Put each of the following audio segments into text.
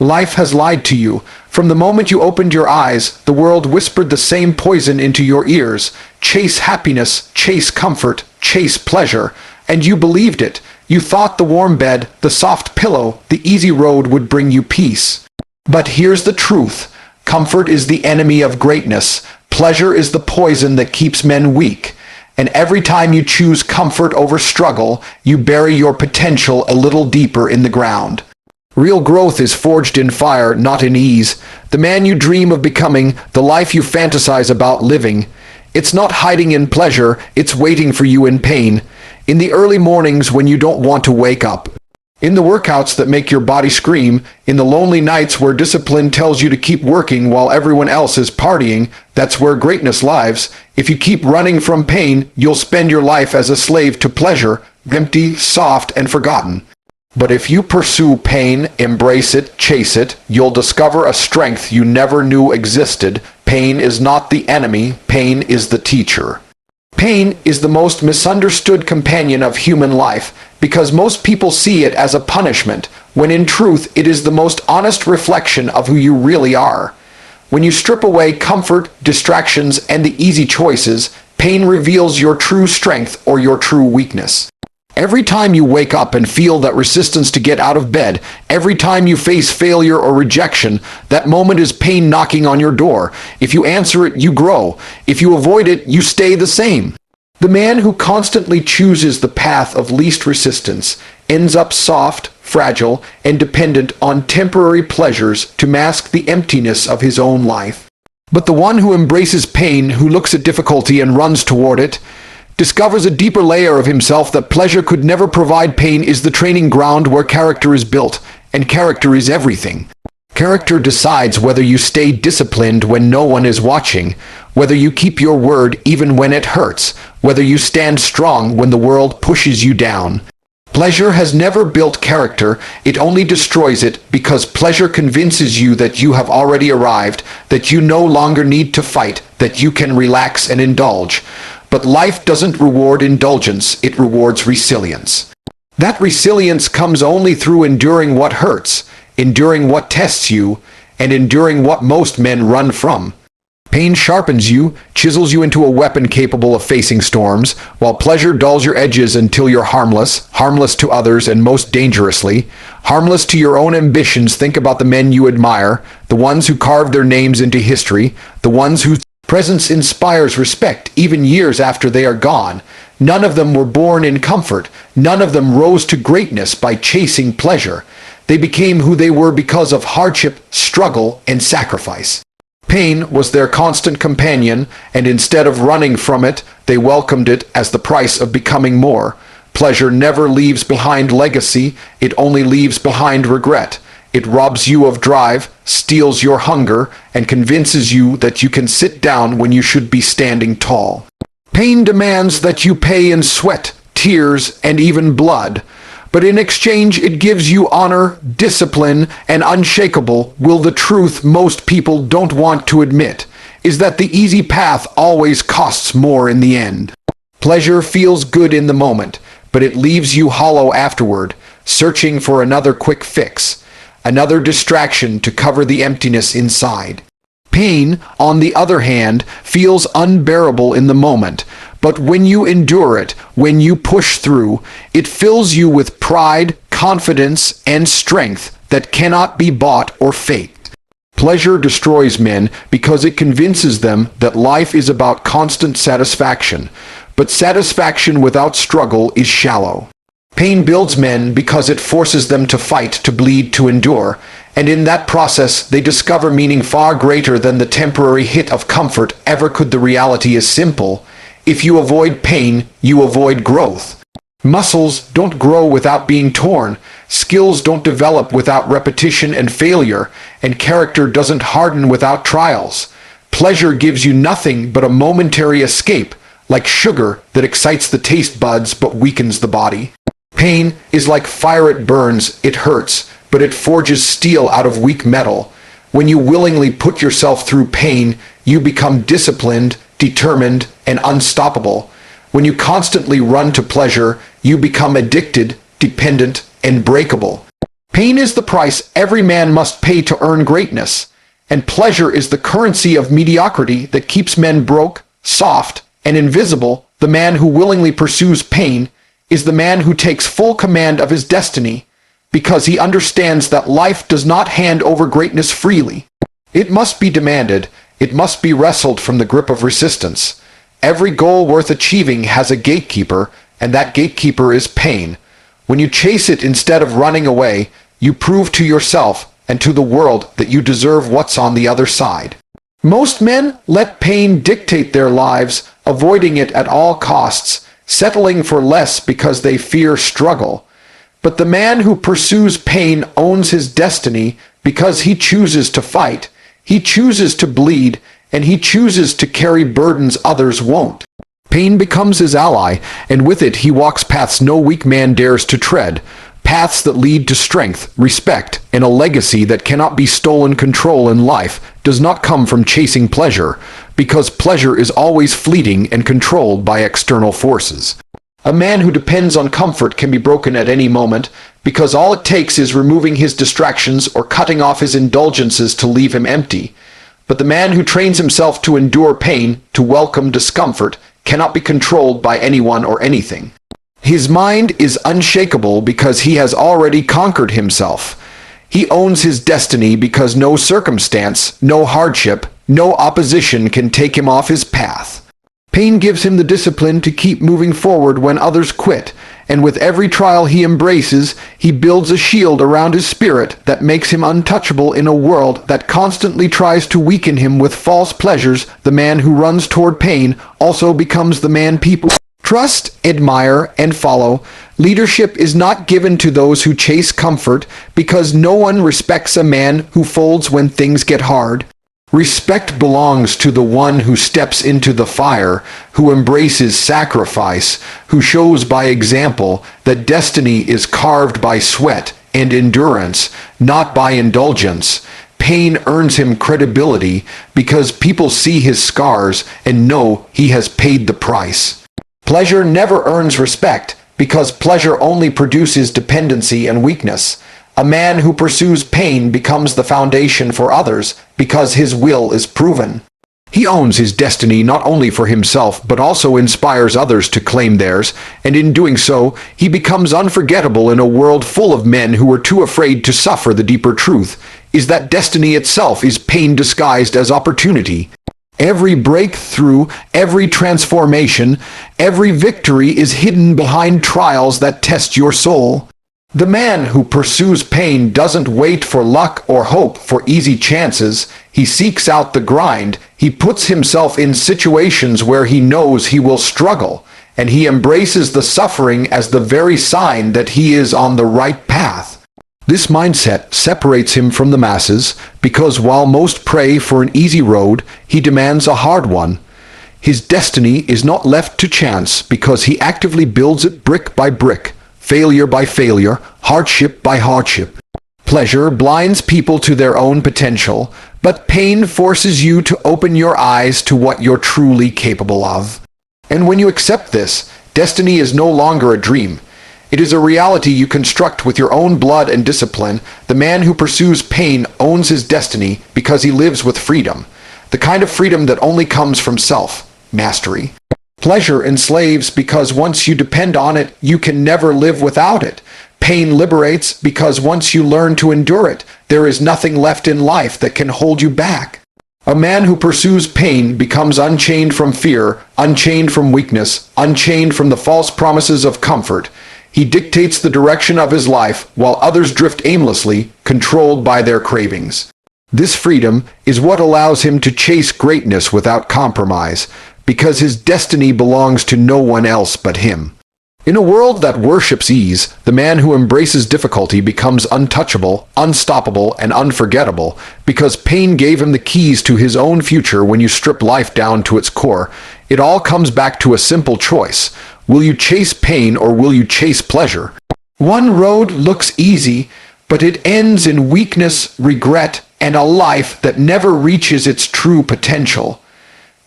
Life has lied to you. From the moment you opened your eyes, the world whispered the same poison into your ears. Chase happiness, chase comfort, chase pleasure. And you believed it. You thought the warm bed, the soft pillow, the easy road would bring you peace. But here's the truth. Comfort is the enemy of greatness. Pleasure is the poison that keeps men weak. And every time you choose comfort over struggle, you bury your potential a little deeper in the ground. Real growth is forged in fire, not in ease. The man you dream of becoming, the life you fantasize about living. It's not hiding in pleasure, it's waiting for you in pain. In the early mornings when you don't want to wake up. In the workouts that make your body scream. In the lonely nights where discipline tells you to keep working while everyone else is partying. That's where greatness lives. If you keep running from pain, you'll spend your life as a slave to pleasure, empty, soft, and forgotten. But if you pursue pain, embrace it, chase it, you'll discover a strength you never knew existed. Pain is not the enemy, pain is the teacher. Pain is the most misunderstood companion of human life, because most people see it as a punishment, when in truth it is the most honest reflection of who you really are. When you strip away comfort, distractions, and the easy choices, pain reveals your true strength or your true weakness. Every time you wake up and feel that resistance to get out of bed, every time you face failure or rejection, that moment is pain knocking on your door. If you answer it, you grow. If you avoid it, you stay the same. The man who constantly chooses the path of least resistance ends up soft, fragile, and dependent on temporary pleasures to mask the emptiness of his own life. But the one who embraces pain, who looks at difficulty and runs toward it, discovers a deeper layer of himself that pleasure could never provide. Pain is the training ground where character is built, and character is everything. Character decides whether you stay disciplined when no one is watching, whether you keep your word even when it hurts, whether you stand strong when the world pushes you down. Pleasure has never built character, it only destroys it, because pleasure convinces you that you have already arrived, that you no longer need to fight, that you can relax and indulge. But life doesn't reward indulgence, it rewards resilience. That resilience comes only through enduring what hurts, enduring what tests you, and enduring what most men run from. Pain sharpens you, chisels you into a weapon capable of facing storms, while pleasure dulls your edges until you're harmless, harmless to others and most dangerously, harmless to your own ambitions. Think about the men you admire, the ones who carved their names into history, the ones whose presence inspires respect even years after they are gone. None of them were born in comfort. None of them rose to greatness by chasing pleasure. They became who they were because of hardship, struggle, and sacrifice. Pain was their constant companion, and instead of running from it, they welcomed it as the price of becoming more. Pleasure never leaves behind legacy, it only leaves behind regret. It robs you of drive, steals your hunger, and convinces you that you can sit down when you should be standing tall. Pain demands that you pay in sweat, tears, and even blood. But in exchange it gives you honor, discipline, and unshakable will. The truth most people don't want to admit is that the easy path always costs more in the end. Pleasure feels good in the moment, but it leaves you hollow afterward, searching for another quick fix, another distraction to cover the emptiness inside. Pain, on the other hand, feels unbearable in the moment, but when you endure it, when you push through, it fills you with pride, confidence, and strength that cannot be bought or faked. Pleasure destroys men because it convinces them that life is about constant satisfaction, but satisfaction without struggle is shallow. Pain builds men because it forces them to fight, to bleed, to endure, and in that process they discover meaning far greater than the temporary hit of comfort ever could. The reality is simple. If you avoid pain, you avoid growth. Muscles don't grow without being torn, skills don't develop without repetition and failure, and character doesn't harden without trials. Pleasure gives you nothing but a momentary escape, like sugar that excites the taste buds but weakens the body. Pain is like fire, it burns, it hurts, but it forges steel out of weak metal. When you willingly put yourself through pain, you become disciplined, determined, and unstoppable. When you constantly run to pleasure, you become addicted, dependent, and breakable. Pain is the price every man must pay to earn greatness, and pleasure is the currency of mediocrity that keeps men broke, soft, and invisible. The man who willingly pursues pain is the man who takes full command of his destiny, because he understands that life does not hand over greatness freely. It must be demanded, it must be wrestled from the grip of resistance. Every goal worth achieving has a gatekeeper, and that gatekeeper is pain. When you chase it instead of running away, you prove to yourself and to the world that you deserve what's on the other side. Most men let pain dictate their lives, avoiding it at all costs, settling for less because they fear struggle. But the man who pursues pain owns his destiny because he chooses to fight, he chooses to bleed, and he chooses to carry burdens others won't. Pain becomes his ally, and with it he walks paths no weak man dares to tread, paths that lead to strength, respect, and a legacy that cannot be stolen. Control in life does not come from chasing pleasure, because pleasure is always fleeting and controlled by external forces. A man who depends on comfort can be broken at any moment, because all it takes is removing his distractions or cutting off his indulgences to leave him empty. But the man who trains himself to endure pain, to welcome discomfort, cannot be controlled by anyone or anything. His mind is unshakable because he has already conquered himself. He owns his destiny because no circumstance, no hardship, no opposition can take him off his path. Pain gives him the discipline to keep moving forward when others quit, and with every trial he embraces, he builds a shield around his spirit that makes him untouchable in a world that constantly tries to weaken him with false pleasures. The man who runs toward pain also becomes the man people trust, admire, and follow. Leadership is not given to those who chase comfort, because no one respects a man who folds when things get hard. Respect belongs to the one who steps into the fire, who embraces sacrifice, who shows by example that destiny is carved by sweat and endurance, not by indulgence. Pain earns him credibility because people see his scars and know he has paid the price. Pleasure never earns respect because pleasure only produces dependency and weakness. A man who pursues pain becomes the foundation for others because his will is proven. He owns his destiny not only for himself but also inspires others to claim theirs, and in doing so, he becomes unforgettable in a world full of men who are too afraid to suffer. The deeper truth is that destiny itself is pain disguised as opportunity. Every breakthrough, every transformation, every victory is hidden behind trials that test your soul. The man who pursues pain doesn't wait for luck or hope for easy chances. He seeks out the grind. He puts himself in situations where he knows he will struggle, and he embraces the suffering as the very sign that he is on the right path. This mindset separates him from the masses, because while most pray for an easy road, he demands a hard one. His destiny is not left to chance because he actively builds it brick by brick, failure by failure, hardship by hardship. Pleasure blinds people to their own potential, but pain forces you to open your eyes to what you're truly capable of. And when you accept this, destiny is no longer a dream. It is a reality you construct with your own blood and discipline. The man who pursues pain owns his destiny because he lives with freedom, the kind of freedom that only comes from self-mastery. Pleasure enslaves because once you depend on it, you can never live without it. Pain liberates because once you learn to endure it, there is nothing left in life that can hold you back. A man who pursues pain becomes unchained from fear, unchained from weakness, unchained from the false promises of comfort. He dictates the direction of his life while others drift aimlessly, controlled by their cravings. This freedom is what allows him to chase greatness without compromise, because his destiny belongs to no one else but him. In a world that worships ease, the man who embraces difficulty becomes untouchable, unstoppable, and unforgettable, because pain gave him the keys to his own future. When you strip life down to its core, it all comes back to a simple choice. Will you chase pain or will you chase pleasure? One road looks easy, but it ends in weakness, regret, and a life that never reaches its true potential.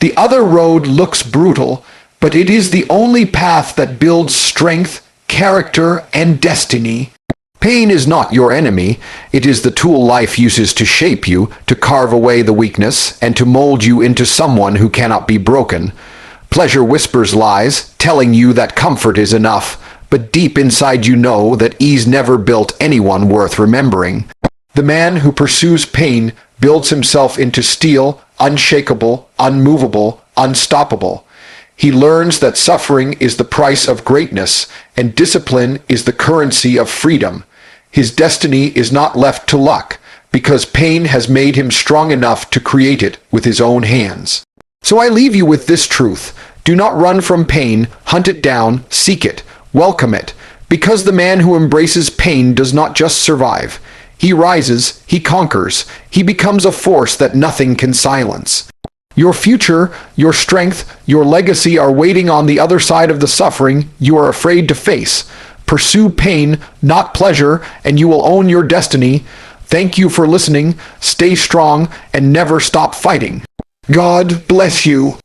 The other road looks brutal, but it is the only path that builds strength, character, and destiny. Pain is not your enemy. It is the tool life uses to shape you, to carve away the weakness, and to mold you into someone who cannot be broken. Pleasure whispers lies, telling you that comfort is enough, but deep inside you know that ease never built anyone worth remembering. The man who pursues pain builds himself into steel, unshakable, unmovable, unstoppable. He learns that suffering is the price of greatness, and discipline is the currency of freedom. His destiny is not left to luck, because pain has made him strong enough to create it with his own hands. So I leave you with this truth. Do not run from pain, hunt it down, seek it, welcome it, because the man who embraces pain does not just survive. He rises, he conquers, he becomes a force that nothing can silence. Your future, your strength, your legacy are waiting on the other side of the suffering you are afraid to face. Pursue pain, not pleasure, and you will own your destiny. Thank you for listening. Stay strong and never stop fighting. God bless you.